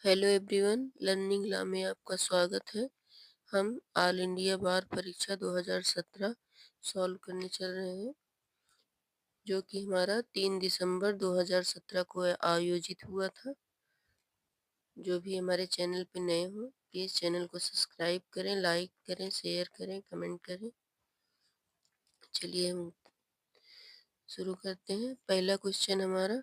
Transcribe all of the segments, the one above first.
Hello everyone, learning ला में आपका स्वागत है। हम ऑल इंडिया बार परीक्षा 2017 सॉल्व करने चल रहे हैं, जो कि हमारा 3 दिसंबर 2017 को आयोजित हुआ था। जो भी हमारे चैनल पे नए हो, प्लीज़ चैनल को सब्सक्राइब करें, लाइक करें, शेयर करें, कमेंट करें। चलिए हम शुरू करते हैं। पहला क्वेश्चन हमारा,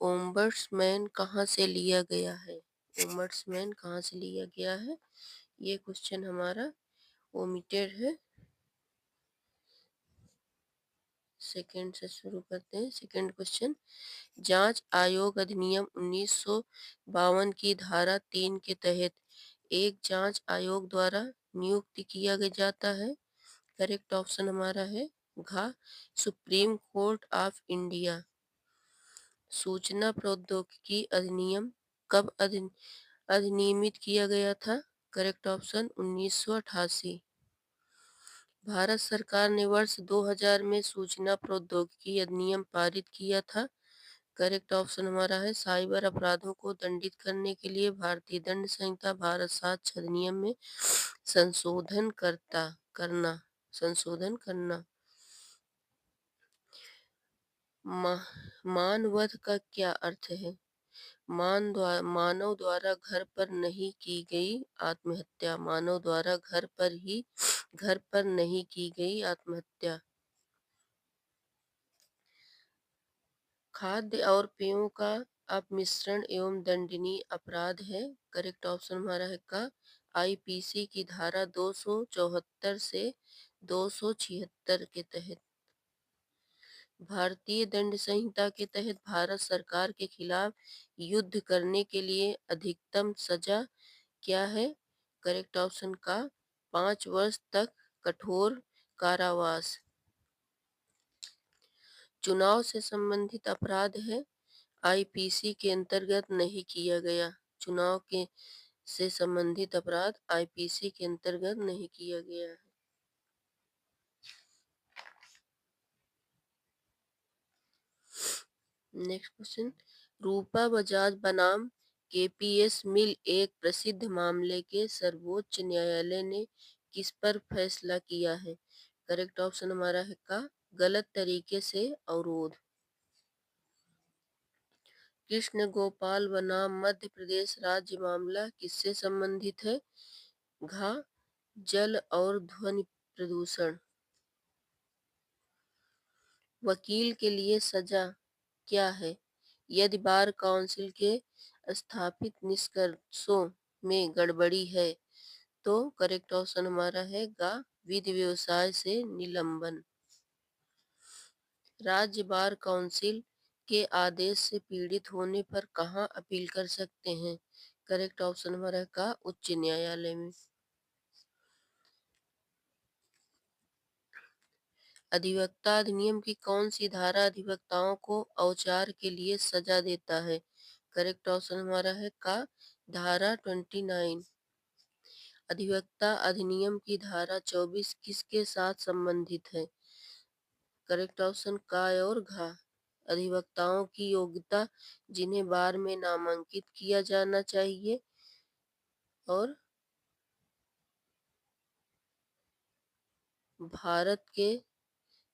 ओम्बड्समैन कहाँ से लिया गया है? ओम्बड्समैन कहाँ से लिया गया है? ये क्वेश्चन हमारा ओमिटेड है। सेकंड से शुरू करते हैं। सेकंड क्वेश्चन, जांच आयोग अधिनियम 1952 की धारा 3 के तहत एक जांच आयोग द्वारा नियुक्त किया जाता है। करेक्ट ऑप्शन हमारा है घ, सुप्रीम कोर्ट ऑफ इंडिया। सूचना प्रौद्योगिकी अधिनियम कब अधिनियमित किया गया था? Correct option 1988। भारत सरकार ने वर्ष 2000 में सूचना प्रौद्योगिकी अधिनियम पारित किया था। करेक्ट ऑप्शन हमारा है साइबर अपराधों को दंडित करने के लिए भारतीय दंड संहिता भारत साक्ष्य अधिनियम में संशोधन करना। मानवध का क्या अर्थ है? मानव द्वारा घर पर नहीं की गई आत्महत्या। मानव द्वारा घर पर नहीं की गई आत्महत्या। खाद्य और पेयों का अपमिश्रण एवं दंडनीय अपराध है। करेक्ट ऑप्शन हमारा है का, आईपीसी की धारा 274 से 276 के तहत। भारतीय दंड संहिता के तहत भारत सरकार के खिलाफ युद्ध करने के लिए अधिकतम सजा क्या है? करेक्ट ऑप्शन का, 5 वर्ष तक कठोर कारावास। चुनाव से संबंधित अपराध है, आईपीसी के अंतर्गत नहीं किया गया। चुनाव के से संबंधित अपराध आईपीसी के अंतर्गत नहीं किया गया है। नेक्स्ट क्वेश्चन, रूपा बजाज बनाम केपीएस मिल एक प्रसिद्ध मामले के सर्वोच्च न्यायालय ने किस पर फैसला किया है? करेक्ट ऑप्शन हमारा है का, गलत तरीके से अवरोध। कृष्ण गोपाल बनाम मध्य प्रदेश राज्य मामला किससे संबंधित है? घ, जल और ध्वनि प्रदूषण। वकील के लिए सजा क्या है यदि बार काउंसिल के स्थापित निष्कर्षों में गड़बड़ी है? तो करेक्ट ऑप्शन हमारा है गा, विधि व्यवसाय से निलंबन। राज्य बार काउंसिल के आदेश से पीड़ित होने पर कहाँ अपील कर सकते हैं? करेक्ट ऑप्शन हमारा का, उच्च न्यायालय में। अधिवक्ता अधिनियम की कौन सी धारा अधिवक्ताओं को औचार के लिए सजा देता है? करेक्ट ऑप्शन हमारा है का, धारा 29। अधिवक्ता अधिनियम की धारा 24 किसके साथ संबंधित है? करेक्ट ऑप्शन का और घा, अधिवक्ताओं की योग्यता जिन्हें बार में नामांकित किया जाना चाहिए और भारत के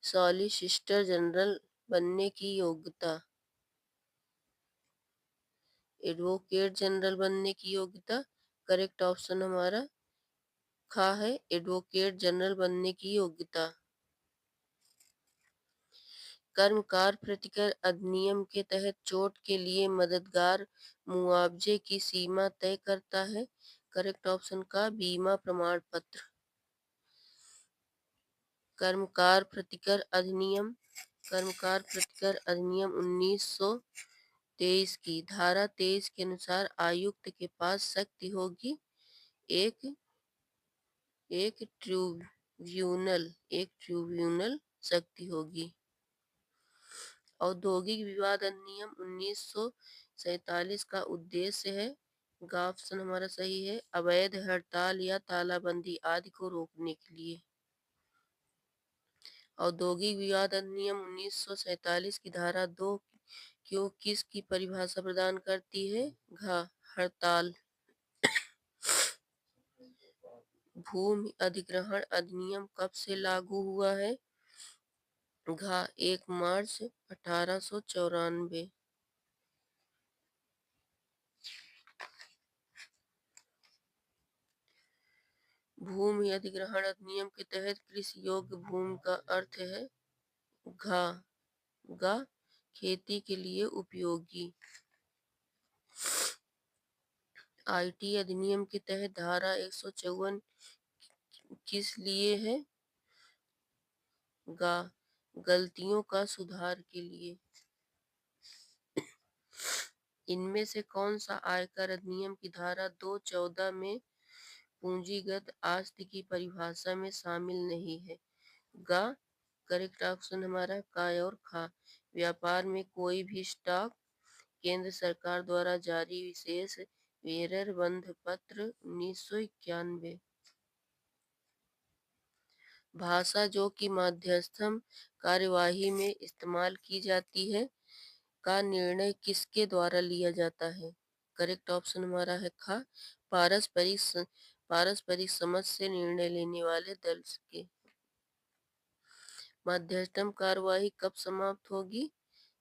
सॉलिसिटर जनरल बनने की योग्यता। एडवोकेट जनरल बनने की योग्यता। करेक्ट ऑप्शन हमारा खा है, एडवोकेट जनरल बनने की योग्यता। कर्मकार प्रतिकर अधिनियम के तहत चोट के लिए मददगार मुआवजे की सीमा तय करता है। करेक्ट ऑप्शन का, बीमा प्रमाण पत्र। कर्मकार प्रतिकर अधिनियम 1923 की धारा 23 के अनुसार आयुक्त के पास शक्ति होगी एक ट्रिब्यूनल शक्ति होगी। औद्योगिक विवाद अधिनियम 1947 का उद्देश्य है, ऑप्शन हमारा सही है, अवैध हड़ताल या तालाबंदी आदि को रोकने के लिए। औद्योगिक विवाद अधिनियम 1947 की धारा 2 क्यों किस की परिभाषा प्रदान करती है? घ, हड़ताल। भूमि अधिग्रहण अधिनियम कब से लागू हुआ है? घ 1 मार्च 1894। भूमि अधिग्रहण अधिनियम के तहत कृषि योग्य भूमि का अर्थ है घ ग खेती के लिए उपयोगी। आईटी अधिनियम के तहत धारा 154 किस लिए है? ग गलतियों का सुधार के लिए। इनमें से कौन सा आयकर अधिनियम की धारा 214 में पूंजीगत आस्ति की परिभाषा में शामिल नहीं है? ग करेक्ट ऑप्शन हमारा का और खा। व्यापार में कोई भी स्टॉक केंद्र सरकार द्वारा जारी विशेष बेरर बंध पत्र 1991। भाषा जो कि मध्यस्थम कार्यवाही में इस्तेमाल की जाती है का निर्णय किसके द्वारा लिया जाता है? करेक्ट ऑप्शन हमारा है खा पारस्परिक समझ से निर्णय लेने वाले दल के। मध्यस्थम कार्यवाही कब समाप्त होगी?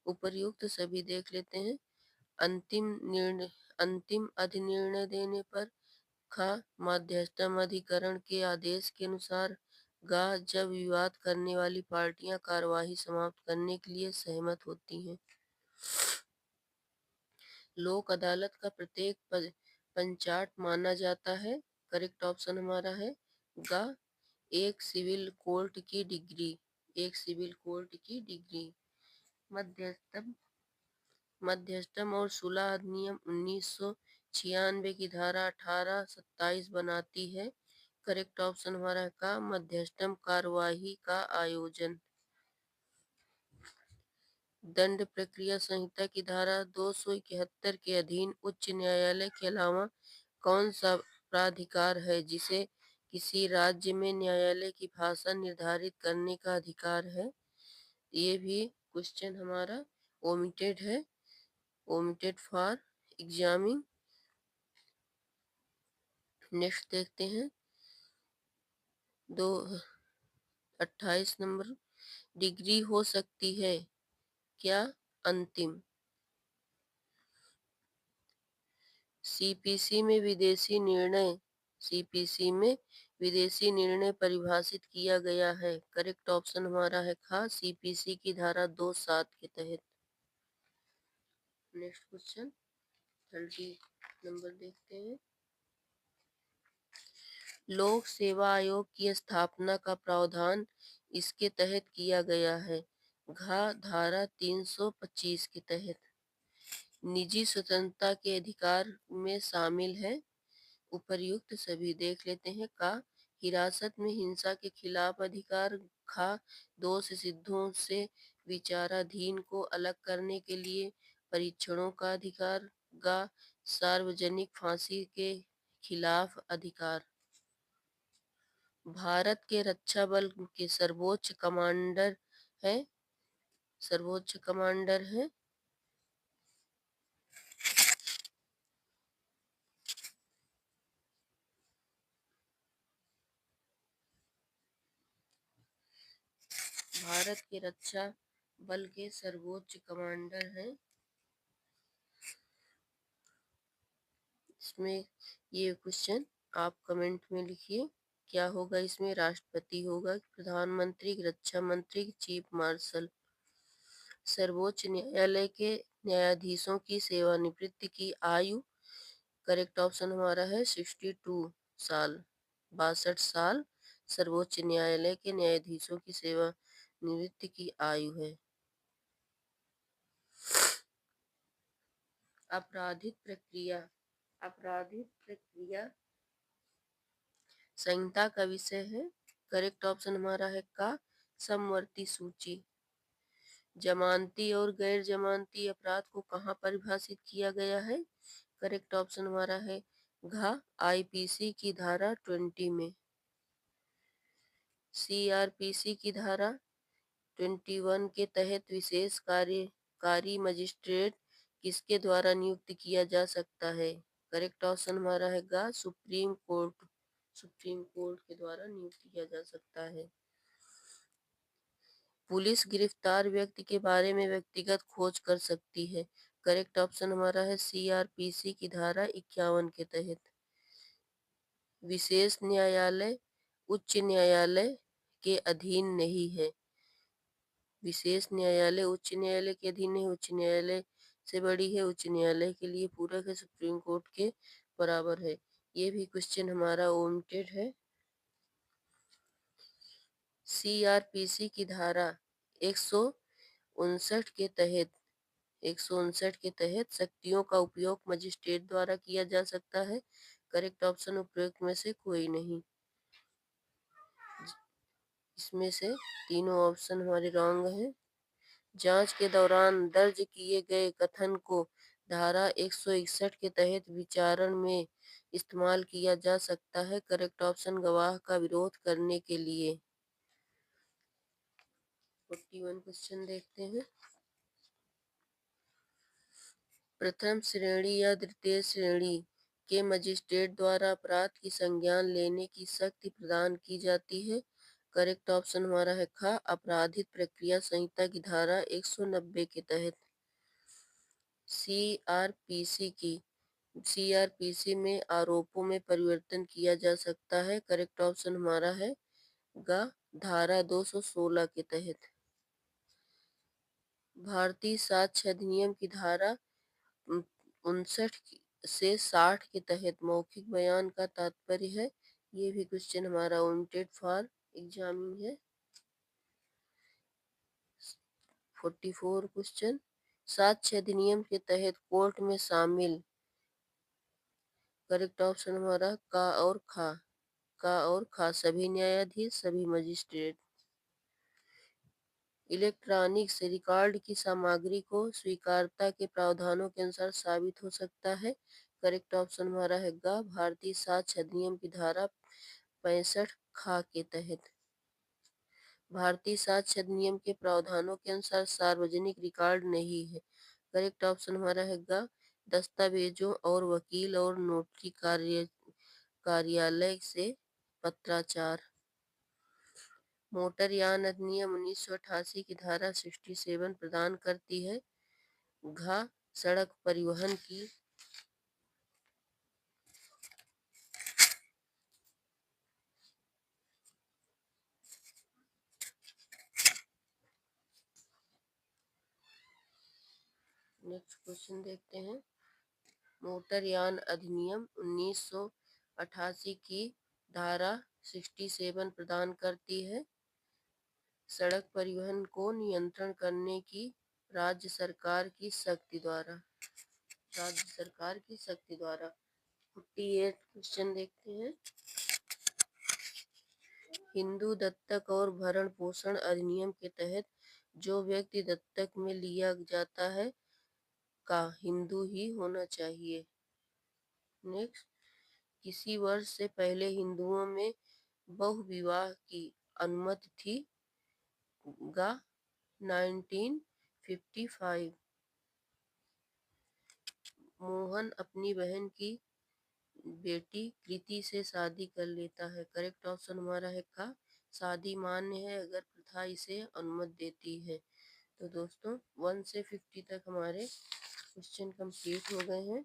उपर्युक्त सभी देख लेते हैं। अंतिम अधिनिर्णय देने पर। ख मध्यस्थम अधिकरण के आदेश के अनुसार। ग जब विवाद करने वाली पार्टियां कार्यवाही समाप्त करने के लिए सहमत होती हैं। लोक अदालत का प्रत्येक पंचाट माना जाता है। करेक्ट ऑप्शन हमारा है ग एक सिविल कोर्ट की डिग्री। एक सिविल कोर्ट की डिग्री। मध्यस्थम और सुलह अधिनियम 1996 की धारा 1827 बनाती है। करेक्ट ऑप्शन हमारा का मध्यस्थम कार्यवाही का आयोजन। दंड प्रक्रिया संहिता की धारा 271 के अधीन उच्च न्यायालय के अलावा कौन सा प्राधिकार है जिसे किसी राज्य में न्यायालय की भाषा निर्धारित करने का अधिकार है? ये भी क्वेश्चन हमारा ओमिटेड है। Omitted for examining. नेक्स्ट देखते हैं 28 नंबर। डिग्री हो सकती है क्या अंतिम? सीपीसी में विदेशी निर्णय परिभाषित किया गया है। करेक्ट ऑप्शन हमारा है खा सीपीसी की धारा 27 के तहत। नेक्स्ट क्वेश्चन 30 नंबर देखते हैं। लोक सेवा आयोग की स्थापना का प्रावधान इसके तहत किया गया है। घ धारा 325 के तहत। निजी स्वतंत्रता के अधिकार में शामिल है। उपर्युक्त सभी देख लेते हैं का हिरासत में हिंसा के खिलाफ अधिकार। खा दोष सिद्धों से विचाराधीन को अलग करने के लिए परीक्षणों का अधिकार। गा सार्वजनिक फांसी के खिलाफ अधिकार। भारत के रक्षा बल के सर्वोच्च कमांडर है। भारत के रक्षा बल के सर्वोच्च कमांडर हैं। इसमें ये क्वेश्चन आप कमेंट में लिखिए क्या होगा। इसमें राष्ट्रपति होगा, प्रधानमंत्री, रक्षा मंत्री, चीफ मार्शल। सर्वोच्च न्यायालय के न्यायाधीशों की सेवानिवृत्ति की आयु। करेक्ट ऑप्शन हमारा है 62 साल 62 साल सर्वोच्च न्यायालय के न्यायाधीशों की सेवानिवृत्ति की आयु है। आपराधिक प्रक्रिया संहिता का विषय है। करेक्ट ऑप्शन हमारा है का समवर्ती सूची। जमानती और गैर जमानती अपराध को कहाँ परिभाषित किया गया है? करेक्ट ऑप्शन हमारा है घ आईपीसी की धारा 20 में। सीआरपीसी की धारा 21 के तहत विशेष कार्यकारी मजिस्ट्रेट किसके द्वारा नियुक्त किया जा सकता है? करेक्ट ऑप्शन हमारा है गा, सुप्रीम कोर्ट। सुप्रीम कोर्ट के द्वारा नियुक्त किया जा सकता है। पुलिस गिरफ्तार व्यक्ति के बारे में व्यक्तिगत खोज कर सकती है। करेक्ट ऑप्शन हमारा है सीआरपीसी की धारा 51 के तहत। विशेष न्यायालय उच्च न्यायालय के अधीन नहीं है। विशेष न्यायालय उच्च न्यायालय के अधीन है, उच्च न्यायालय से बड़ी है, उच्च न्यायालय के लिए पूरक है, सुप्रीम कोर्ट के बराबर है। ये भी क्वेश्चन हमारा ओमिटेड है। सीआरपीसी की धारा 159 के तहत 159 के तहत शक्तियों का उपयोग मजिस्ट्रेट द्वारा किया जा सकता है। करेक्ट ऑप्शन उपयुक्त में से कोई नहीं। इसमें से तीनों ऑप्शन हमारे रॉन्ग हैं। जांच के दौरान दर्ज किए गए कथन को धारा 161 के तहत विचारण में इस्तेमाल किया जा सकता है। करेक्ट ऑप्शन गवाह का विरोध करने के लिए। 41 क्वेश्चन देखते हैं। प्रथम श्रेणी या द्वितीय श्रेणी के मजिस्ट्रेट द्वारा अपराध की संज्ञान लेने की शक्ति प्रदान की जाती है। करेक्ट ऑप्शन हमारा है ख, आपराधिक प्रक्रिया संहिता की धारा 190 के तहत। सीआरपीसी में आरोपों में परिवर्तन किया जा सकता है। करेक्ट ऑप्शन हमारा है ग, धारा 216 के तहत। भारतीय साक्ष्य अधिनियम की धारा 59 से 60 के तहत मौखिक बयान का तात्पर्य है। ये भी क्वेश्चन हमारा ओमिटेड फॉर एग्जामिंग है। 44 क्वेश्चन, साक्ष्य अधिनियम के तहत कोर्ट में शामिल। करेक्ट ऑप्शन हमारा का और खा सभी न्यायाधीश, सभी मजिस्ट्रेट। इलेक्ट्रॉनिक्स रिकॉर्ड की सामग्री को स्वीकार्यता के प्रावधानों के अनुसार साबित हो सकता है। करेक्ट ऑप्शन हमारा है ग, भारतीय साक्ष्य अधिनियम की धारा 65 खा के तहत। भारतीय साक्ष्य अधिनियम के प्रावधानों के अनुसार सार्वजनिक रिकॉर्ड नहीं है। करेक्ट ऑप्शन हमारा है ग, दस्तावेजों और वकील और नोटरी कार्यालय से पत्राचार। मोटरयान अधिनियम 1988 की धारा 67 प्रदान करती है घ, सड़क परिवहन की। नेक्स्ट क्वेश्चन देखते हैं। मोटरयान अधिनियम 1988 की धारा 67 प्रदान करती है सड़क परिवहन को नियंत्रण करने की राज्य सरकार की शक्ति द्वारा। 48 क्वेश्चन देखते हैं। हिंदू दत्तक और भरण पोषण अधिनियम के तहत जो व्यक्ति दत्तक में लिया जाता है का हिंदू ही होना चाहिए। नेक्स्ट, किसी वर्ष से पहले हिंदुओं में बहुविवाह की अनुमति थी गा, 1955। मोहन अपनी बहन की बेटी कृति से शादी कर लेता है। करेक्ट ऑप्शन हमारा है का, शादी मान्य है अगर प्रथा इसे अनुमति देती है। तो दोस्तों 1 से 50 तक हमारे क्वेश्चन कंप्लीट हो गए हैं।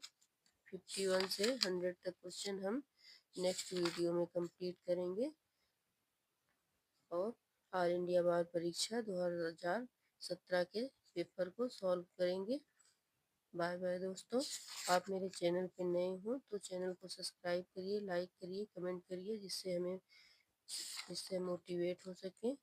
51 से 100 तक क्वेश्चन हम नेक्स्ट वीडियो में कंप्लीट करेंगे और ऑल इंडिया बार परीक्षा 2017 के पेपर को सॉल्व करेंगे। बाय बाय दोस्तों। आप मेरे चैनल पे नए हो तो चैनल को सब्सक्राइब करिए, लाइक करिए, कमेंट करिए जिससे हम मोटिवेट हो सकें।